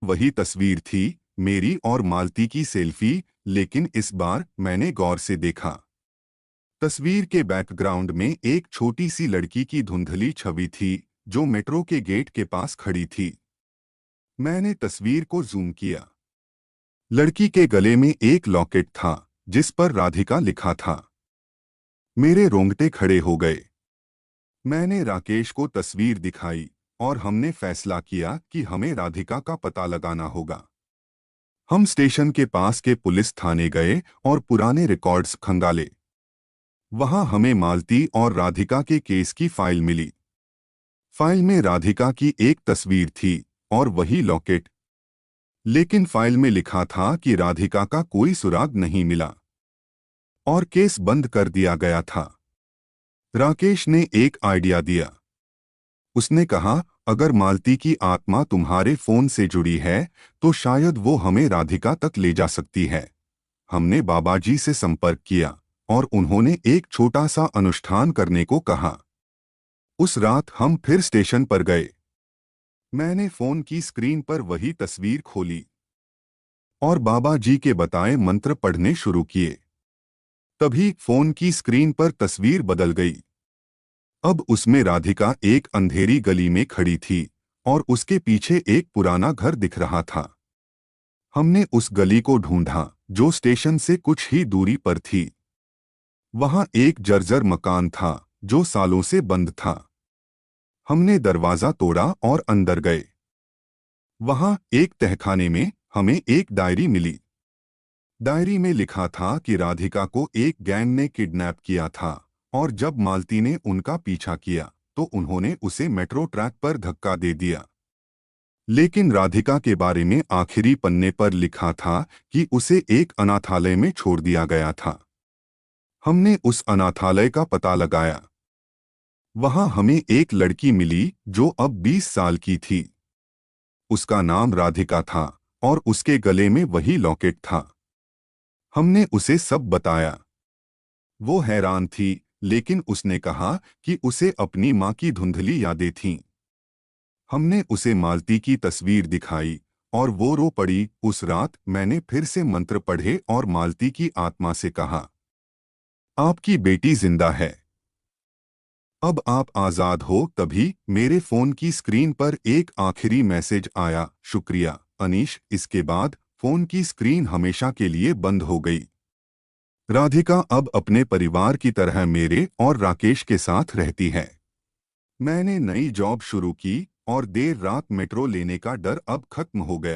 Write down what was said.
वही तस्वीर थी, मेरी और मालती की सेल्फी, लेकिन इस बार मैंने गौर से देखा। तस्वीर के बैकग्राउंड में एक छोटी सी लड़की की धुंधली छवि थी, जो मेट्रो के गेट के पास खड़ी थी। मैंने तस्वीर को जूम किया। लड़की के गले में एक लॉकेट था, जिस पर राधिका लिखा था। मेरे रोंगटे खड़े हो गए। मैंने राकेश को तस्वीर दिखाई, और हमने फैसला किया कि हमें राधिका का पता लगाना होगा। हम स्टेशन के पास के पुलिस थाने गए और पुराने रिकॉर्ड्स खंगाले। वहां हमें मालती और राधिका के केस की फाइल मिली। फाइल में राधिका की एक तस्वीर थी और वही लॉकेट, लेकिन फाइल में लिखा था कि राधिका का कोई सुराग नहीं मिला और केस बंद कर दिया गया था। राकेश ने एक आइडिया दिया। उसने कहा, अगर मालती की आत्मा तुम्हारे फोन से जुड़ी है, तो शायद वो हमें राधिका तक ले जा सकती है। हमने बाबाजी से संपर्क किया और उन्होंने एक छोटा सा अनुष्ठान करने को कहा। उस रात हम फिर स्टेशन पर गए। मैंने फोन की स्क्रीन पर वही तस्वीर खोली और बाबा जी के बताए मंत्र पढ़ने शुरू किए। तभी फोन की स्क्रीन पर तस्वीर बदल गई। अब उसमें राधिका एक अंधेरी गली में खड़ी थी और उसके पीछे एक पुराना घर दिख रहा था। हमने उस गली को ढूंढा, जो स्टेशन से कुछ ही दूरी पर थी। वहां एक जर्जर मकान था, जो सालों से बंद था। हमने दरवाजा तोड़ा और अंदर गए। वहां एक तहखाने में हमें एक डायरी मिली। डायरी में लिखा था कि राधिका को एक गैंग ने किडनैप किया था, और जब मालती ने उनका पीछा किया तो उन्होंने उसे मेट्रो ट्रैक पर धक्का दे दिया। लेकिन राधिका के बारे में आखिरी पन्ने पर लिखा था कि उसे एक अनाथालय में छोड़ दिया गया था। हमने उस अनाथालय का पता लगाया। वहां हमें एक लड़की मिली जो अब 20 साल की थी। उसका नाम राधिका था और उसके गले में वही लॉकेट था। हमने उसे सब बताया। वो हैरान थी, लेकिन उसने कहा कि उसे अपनी माँ की धुंधली यादें थीं। हमने उसे मालती की तस्वीर दिखाई और वो रो पड़ी। उस रात मैंने फिर से मंत्र पढ़े और मालती की आत्मा से कहा, आपकी बेटी जिंदा है। अब आप आजाद हो। तभी मेरे फोन की स्क्रीन पर एक आखिरी मैसेज आया, शुक्रिया अनीश। इसके बाद फोन की स्क्रीन हमेशा के लिए बंद हो गई। राधिका अब अपने परिवार की तरह मेरे और राकेश के साथ रहती है। मैंने नई जॉब शुरू की और देर रात मेट्रो लेने का डर अब खत्म हो गया।